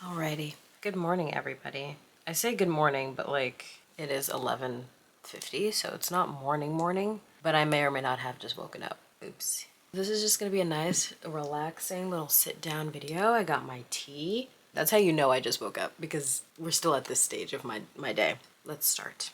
Alrighty. Good morning, everybody. I say good morning, but like it is 11:50, so it's not morning, but I may or may not have just woken up. Oops. This is just gonna be a nice, relaxing little sit-down video. I got my tea. That's how you know I just woke up, because we're still at this stage of my day. Let's start.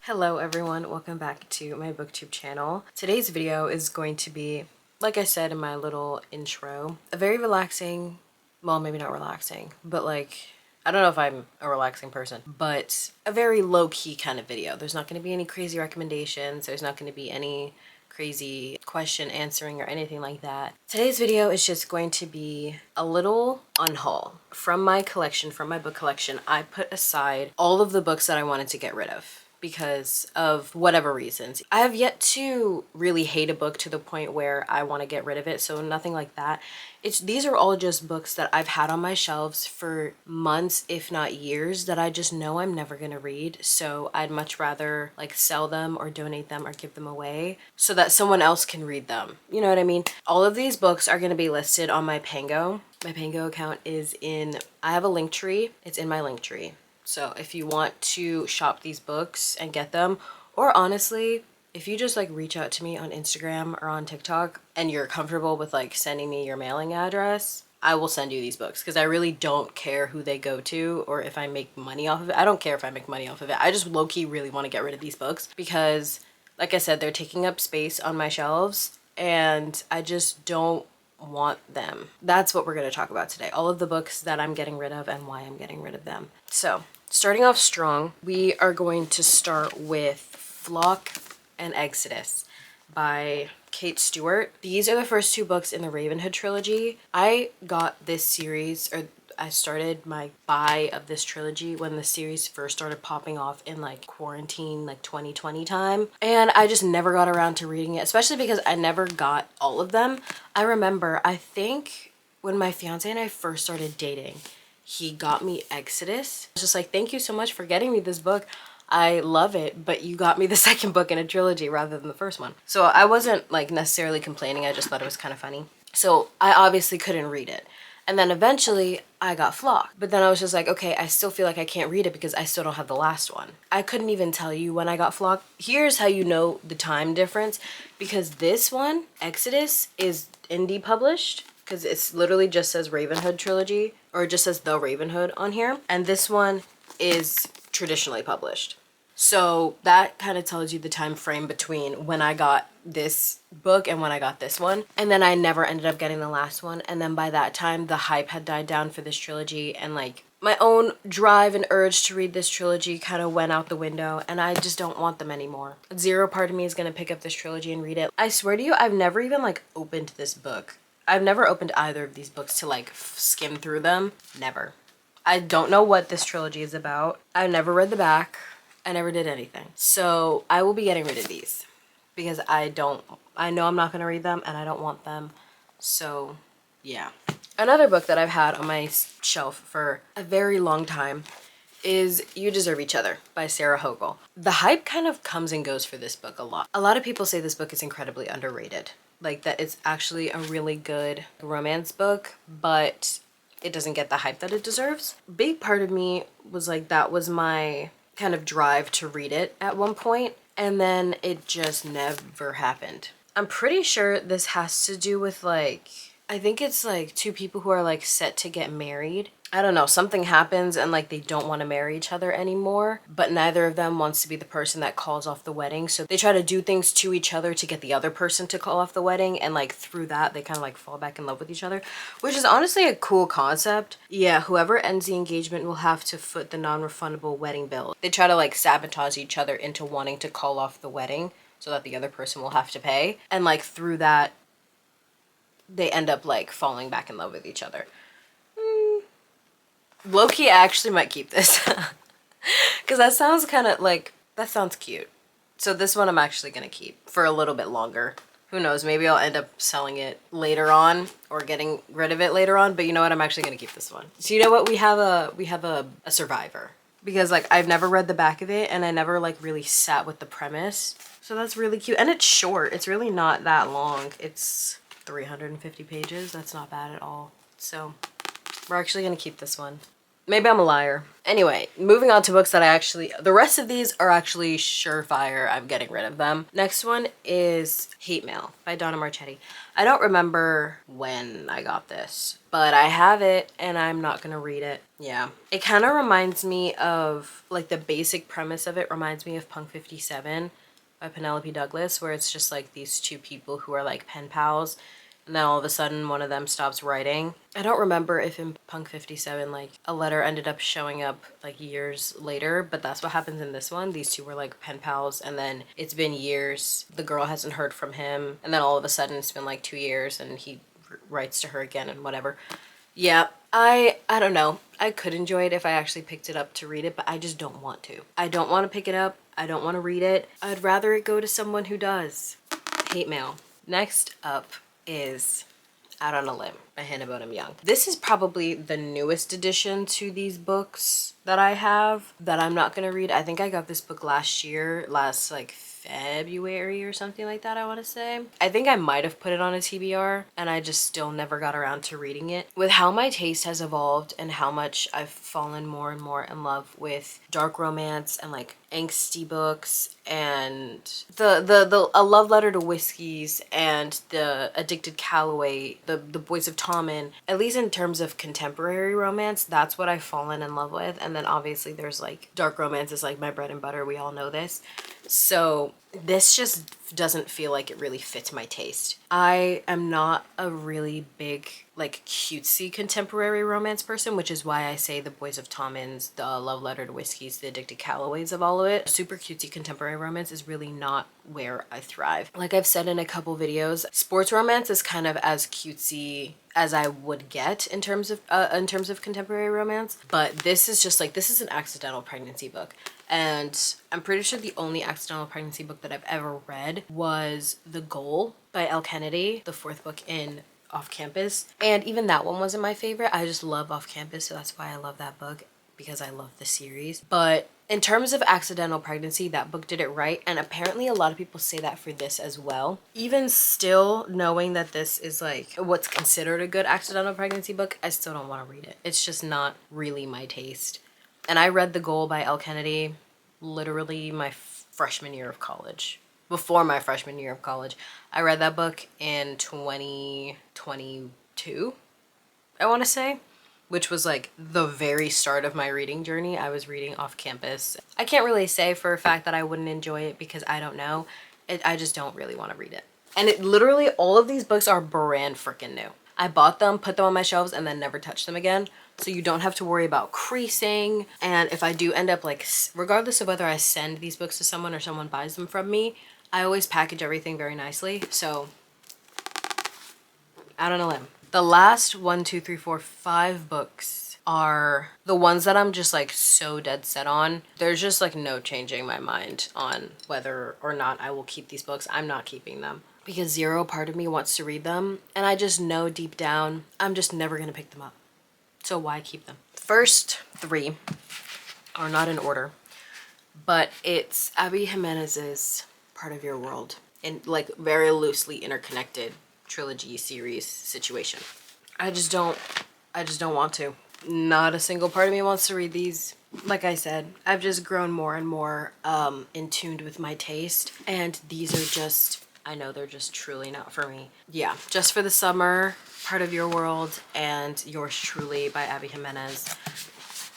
Hello everyone, welcome back to my booktube channel. Today's video is going to be, like I said in my little intro, a very relaxing, well maybe not relaxing, but like, I don't know if I'm a relaxing person, but a very low-key kind of video. There's not going to be any crazy recommendations, there's not going to be any crazy question answering or anything like that. Today's video is just going to be a little unhaul. From my collection, from my book collection, I put aside all of the books that I wanted to get rid of because of whatever reasons. I have yet to really hate a book to the point where I want to get rid of it, so nothing like that. These are all just books that I've had on my shelves for months, if not years, that I just know I'm never gonna read, so I'd much rather like sell them or donate them or give them away so that someone else can read them. You know what I mean? All of these books are gonna be listed on my Pango. My Pango account is I have a link tree. It's in my link tree. So if you want to shop these books and get them, or honestly, if you just like reach out to me on Instagram or on TikTok and you're comfortable with like sending me your mailing address, I will send you these books, because I really don't care who they go to or if I make money off of it. I don't care if I make money off of it. I just low-key really want to get rid of these books because, like I said, they're taking up space on my shelves and I just don't want them. That's what we're going to talk about today. All of the books that I'm getting rid of and why I'm getting rid of them. So, starting off strong, we are going to start with Flock and Exodus by Kate Stewart. These are the first two books in the Ravenhood trilogy. I got this series, or I started my buy of this trilogy when the series first started popping off in like quarantine, like 2020 time. And I just never got around to reading it, especially because I never got all of them. I remember, I think when my fiance and I first started dating, he got me Exodus. I was just like, thank you so much for getting me this book. I love it, but you got me the second book in a trilogy rather than the first one. So I wasn't like necessarily complaining, I just thought it was kind of funny. So I obviously couldn't read it. And then eventually I got Flock. But then I was just like, okay, I still feel like I can't read it because I still don't have the last one. I couldn't even tell you when I got Flock. Here's how you know the time difference. Because this one, Exodus, is indie published. Because it's literally just says Ravenhood trilogy. Or it just says The Ravenhood on here. And this one is traditionally published. So that kind of tells you the time frame between when I got this book and when I got this one. And then I never ended up getting the last one. And then by that time, the hype had died down for this trilogy. And like my own drive and urge to read this trilogy kind of went out the window. And I just don't want them anymore. Zero part of me is going to pick up this trilogy and read it. I swear to you, I've never even like opened this book. I've never opened either of these books to like skim through them. Never. I don't know what this trilogy is about. I've never read the back. I never did anything. So I will be getting rid of these because I know I'm not going to read them and I don't want them. So yeah. Another book that I've had on my shelf for a very long time is You Deserve Each Other by Sarah Hogle. The hype kind of comes and goes for this book a lot. A lot of people say this book is incredibly underrated. Like that it's actually a really good romance book, but it doesn't get the hype that it deserves. Big part of me was like, that was my kind of drive to read it at one point, and then it just never happened. I'm pretty sure this has to do with like, I think it's like two people who are like set to get married. I don't know, something happens and like they don't want to marry each other anymore, but neither of them wants to be the person that calls off the wedding. So they try to do things to each other to get the other person to call off the wedding, and like through that they kind of like fall back in love with each other, which is honestly a cool concept. Yeah, whoever ends the engagement will have to foot the non-refundable wedding bill. They try to like sabotage each other into wanting to call off the wedding so that the other person will have to pay, and like through that they end up like falling back in love with each other. Low-key, I actually might keep this because that sounds kind of like, that sounds cute. So this one I'm actually gonna keep for a little bit longer. Who knows, maybe I'll end up selling it later on or getting rid of it later on, but you know what, I'm actually gonna keep this one. So you know what, we have a survivor, because like I've never read the back of it and I never like really sat with the premise. So that's really cute. And it's short. It's really not that long. It's 350 pages. That's not bad at all. So we're actually gonna keep this one. Maybe I'm a liar. Anyway, moving on to books that the rest of these are actually surefire. I'm getting rid of them. Next one is Hate Mail by Donna Marchetti. I don't remember when I got this, but I have it and I'm not gonna read it. Yeah. It kind of reminds me of, like, the basic premise of it reminds me of Punk 57 by Penelope Douglas, where it's just like these two people who are like pen pals, and then all of a sudden one of them stops writing. I don't remember if in Punk 57 like a letter ended up showing up like years later, but that's what happens in this one. These two were like pen pals, and then it's been years, the girl hasn't heard from him, and then all of a sudden it's been like 2 years and he writes to her again and whatever. Yeah, I don't know. I could enjoy it if I actually picked it up to read it, but I just don't want to. I don't want to pick it up. I don't want to read it. I'd rather it go to someone who does. Hate Mail. Next up is Out on a Limb by Hannah Bonham Young. This is probably the newest addition to these books that I have that I'm not gonna read. I think I got this book last like February or something like that, I want to say. I think I might have put it on a TBR and I just still never got around to reading it. With how my taste has evolved and how much I've fallen more and more in love with dark romance and like angsty books and a love letter to whiskeys and the Addicted Calloway, the Boys of Tommen, at least in terms of contemporary romance, that's what I've fallen in love with. And then obviously there's like dark romance is like my bread and butter, we all know this. So this just doesn't feel like it really fits my taste. I am not a really big like cutesy contemporary romance person, which is why I say the Boys of Tommen's, the Love Letter to Whiskeys, the Addicted Callaways of all of it. Super cutesy contemporary romance is really not where I thrive. Like I've said in a couple videos, sports romance is kind of as cutesy as I would get in terms of contemporary romance, but this is just like, this is an accidental pregnancy book. And I'm pretty sure the only accidental pregnancy book that I've ever read was The Goal by Elle Kennedy, the 4th book in Off Campus. And even that one wasn't my favorite. I just love Off Campus, so that's why I love that book, because I love the series. But in terms of accidental pregnancy, that book did it right. And apparently a lot of people say that for this as well. Even still, knowing that this is like what's considered a good accidental pregnancy book, I still don't want to read it. It's just not really my taste. And I read The Goal by Elle Kennedy literally my freshman year of college. Before my freshman year of college. I read that book in 2022, I want to say, which was like the very start of my reading journey. I was reading Off Campus. I can't really say for a fact that I wouldn't enjoy it because I don't know. I just don't really want to read it. And it literally, all of these books are brand freaking new. I bought them, put them on my shelves, and then never touched them again. So you don't have to worry about creasing. And if I do end up like, regardless of whether I send these books to someone or someone buys them from me, I always package everything very nicely. So Out on a Limb. The last 5 books are the ones that I'm just like so dead set on. There's just like no changing my mind on whether or not I will keep these books. I'm not keeping them because zero part of me wants to read them. And I just know deep down, I'm just never gonna pick them up. So why keep them? First 3 are not in order, but it's Abby Jimenez's Part of Your World, in like very loosely interconnected trilogy series situation. I just don't want to. Not a single part of me wants to read these. Like I said, I've just grown more and more in tune with my taste, and these are just, I know they're just truly not for me. Yeah, Just for the Summer, Part of Your World, and Yours Truly by Abby Jimenez.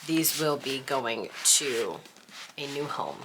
These will be going to a new home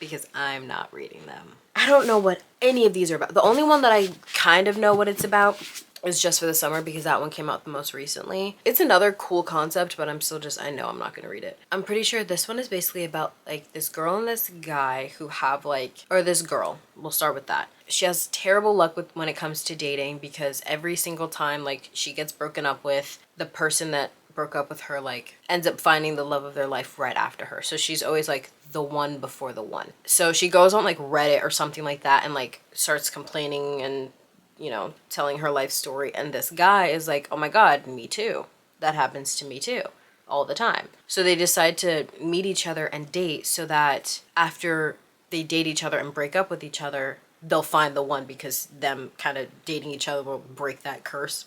because I'm not reading them. I don't know what any of these are about. The only one that I kind of know what it's about is Just for the Summer because that one came out the most recently. It's another cool concept, but I know I'm not gonna read it. I'm pretty sure this one is basically about like this girl and this guy who have like, or this girl, we'll start with that. She has terrible luck with when it comes to dating because every single time like she gets broken up with, the person that broke up with her like ends up finding the love of their life right after her. So she's always like the one before the one. So she goes on like Reddit or something like that and like starts complaining and, you know, telling her life story. And this guy is like, oh my God, me too. That happens to me too all the time. So they decide to meet each other and date so that after they date each other and break up with each other, they'll find the one because them kind of dating each other will break that curse.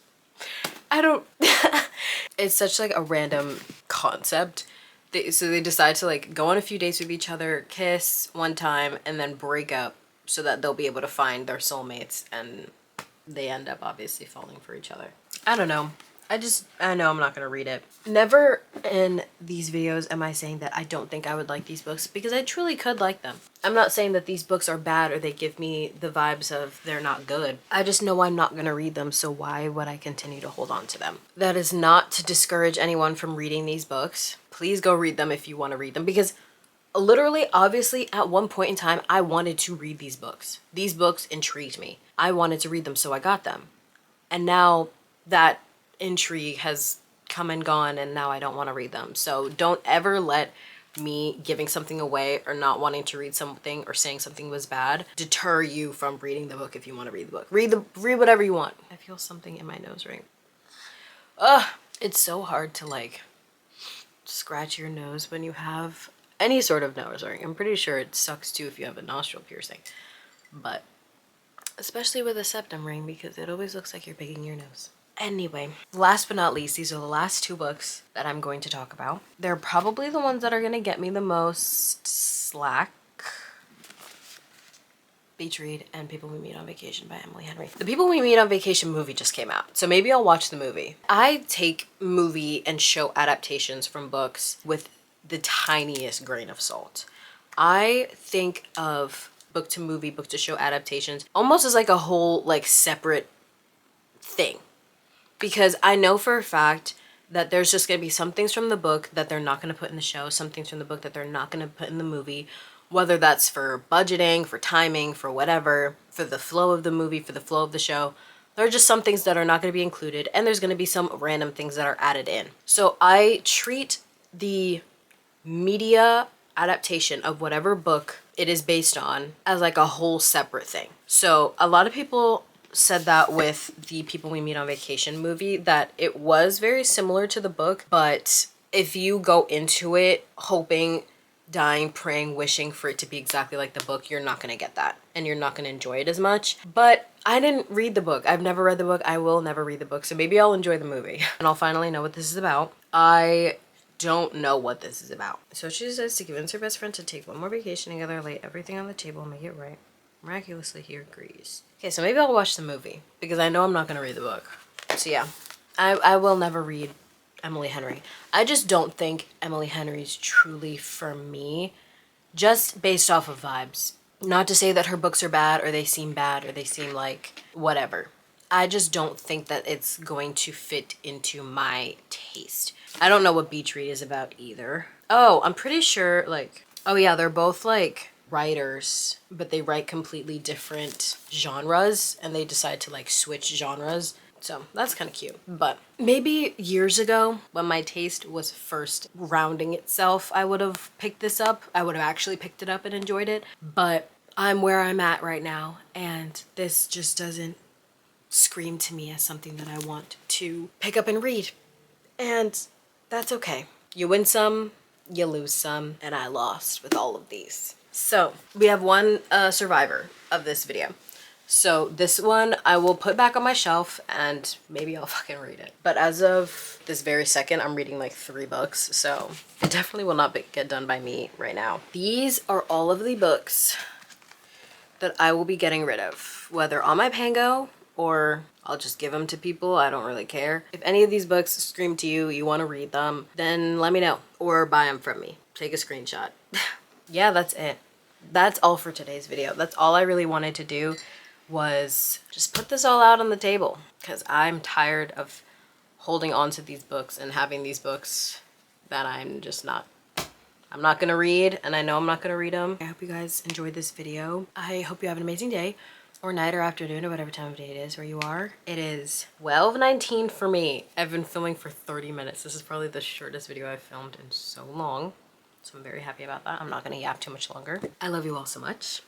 I don't it's such like a random concept. So they decide to like go on a few dates with each other, kiss one time, and then break up so that they'll be able to find their soulmates, and they end up obviously falling for each other. I don't know. I know I'm not gonna read it. Never in these videos am I saying that I don't think I would like these books, because I truly could like them. I'm not saying that these books are bad or they give me the vibes of they're not good. I just know I'm not gonna read them, so why would I continue to hold on to them? That is not to discourage anyone from reading these books. Please go read them if you want to read them, because literally, obviously, at one point in time, I wanted to read these books. These books intrigued me. I wanted to read them, so I got them. And now that intrigue has come and gone, and now I don't want to read them. So don't ever let me giving something away or not wanting to read something or saying something was bad deter you from reading the book. If you want to read the book, read whatever you want. I feel something in my nose ring. Ugh, it's so hard to like scratch your nose when you have any sort of nose ring. I'm pretty sure it sucks too if you have a nostril piercing, but especially with a septum ring, because it always looks like you're picking your nose. Anyway, last but not least, these are the last two books that I'm going to talk about. They're probably the ones that are going to get me the most slack. Beach Read and People We Meet on Vacation by Emily Henry. The People We Meet on Vacation movie just came out, so maybe I'll watch the movie. I take movie and show adaptations from books with the tiniest grain of salt. I think of book to movie, book to show adaptations almost as like a whole like separate thing. Because I know for a fact that there's just going to be some things from the book that they're not going to put in the show, some things from the book that they're not going to put in the movie, whether that's for budgeting, for timing, for whatever, for the flow of the movie, for the flow of the show. There are just some things that are not going to be included, and there's going to be some random things that are added in. So I treat the media adaptation of whatever book it is based on as like a whole separate thing. So a lot of people said that with the People We Meet on Vacation movie, that it was very similar to the book, but if you go into it hoping, dying, praying, wishing for it to be exactly like the book, you're not going to get that, and you're not going to enjoy it as much. But I didn't read the book. I've never read the book. I will never read the book, so maybe I'll enjoy the movie and I'll finally know what this is about. I don't know what this is about. So she says to convince her best friend to take one more vacation together, lay everything on the table, and make it right. Miraculously, he agrees. Okay, so maybe I'll watch the movie, because I know I'm not going to read the book. So yeah, I will never read Emily Henry. I just don't think Emily Henry's truly for me, just based off of vibes. Not to say that her books are bad, or they seem like whatever. I just don't think that it's going to fit into my taste. I don't know what Beach Read is about either. Oh, I'm pretty sure like, oh yeah, they're both like writers, but they write completely different genres, and they decide to like switch genres. So that's kind of cute. But maybe years ago, when my taste was first rounding itself, I would have picked this up. I would have actually picked it up and enjoyed it. But I'm where I'm at right now, and this just doesn't scream to me as something that I want to pick up and read. And that's okay. You win some, you lose some, and I lost with all of these. So we have one survivor of this video. So this one I will put back on my shelf, and maybe I'll fucking read it. But as of this very second, I'm reading like 3 books, so it definitely will not get done by me right now. These are all of the books that I will be getting rid of, whether on my pango or I'll just give them to people. I don't really care. If any of these books scream to you, you want to read them, then let me know, or buy them from me. Take a screenshot. Yeah, that's it. That's all for today's video. That's all I really wanted to do, was just put this all out on the table, because I'm tired of holding on to these books and having these books that I'm not gonna read, and I know I'm not gonna read them. I hope you guys enjoyed this video. I hope you have an amazing day, or night, or afternoon, or whatever time of day it is where you are. It is 12:19 for me. I've been filming for 30 minutes. This is probably the shortest video I've filmed in so long. So I'm very happy about that. I'm not gonna yap too much longer. I love you all so much.